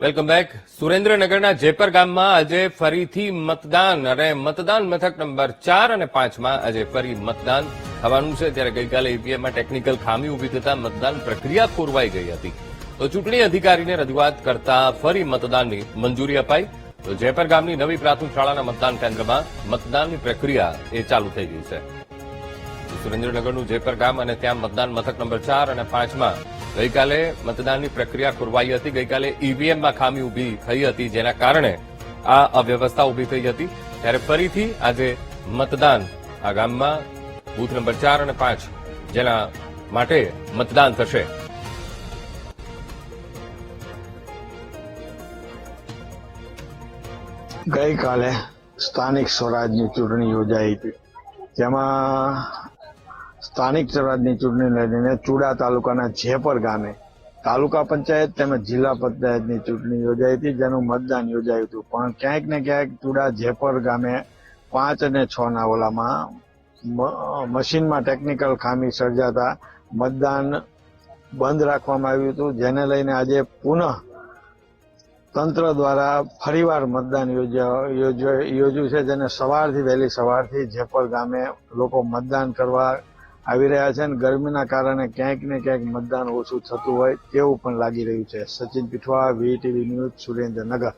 Welcome back. સુરેન્દ્રનગરના જેપર ગામમાં આજે ફરીથી મતદાન અને મતદાન મથક નંબર 4 અને 5માં આજે ફરી મતદાન થવાનું છે. ત્યારે ગઈકાલે ઈવીએમમાં ટેકનિકલ ખામી ઉભી થતા મતદાન પ્રક્રિયા ખોરવાઈ ગઈ હતી. તો ચૂંટણી અધિકારીને રજૂઆત કરતા ફરી મતદાનની મંજૂરી અપાઈ. તો જેપર ગામની નવી પ્રાથમિક શાળાના મતદાન કેન્દ્રમાં મતદાનની પ્રક્રિયા એ ચાલુ થઈ ગઈ છે. સુરેન્દ્રનગરનું જેપર ગામ અને ત્યાં મતદાન મથક નંબર 4 અને 5માં ગઈકાલે મતદાનની પ્રક્રિયા ખોરવાઈ હતી. ગઈકાલે ઈવીએમમાં ખામી ઉભી થઈ હતી, જેના કારણે આ અવ્યવસ્થા ઉભી થઈ હતી. ત્યારે ફરીથી આજે મતદાન આ ગામમાં બૂથ નંબર 4 અને 5 જેના માટે મતદાન થશે. ગઈકાલે સ્થાનિક સ્વરાજની ચૂંટણી યોજાઈ હતી, જેમાં સ્થાનિક સ્વરાજની ચૂંટણીને લઈને ચુડા તાલુકાના જેપર ગામે તાલુકા પંચાયત તેમજ જિલ્લા પંચાયતની ચૂંટણી યોજાઈ હતી, જેનું મતદાન યોજાયું હતું. પણ ક્યાંક ને ક્યાંક ચુડા જેપર ગામે 5 અને 6 ના ઓલામાં મશીનમાં ટેકનિકલ ખામી સર્જાતા મતદાન બંધ રાખવામાં આવ્યું હતું, જેને લઈને આજે પુનઃ તંત્ર દ્વારા ફરીવાર મતદાન યોજ્યું છે, જેને વહેલી સવારથી જેપર ગામે લોકો મતદાન કરવા આવી રહ્યા છે. અને ગરમીના કારણે ક્યાંક ને ક્યાંક મતદાન ઓછું થતું હોય તેવું પણ લાગી રહ્યું છે. Sachin Pithva, VTV news, Surendranagar.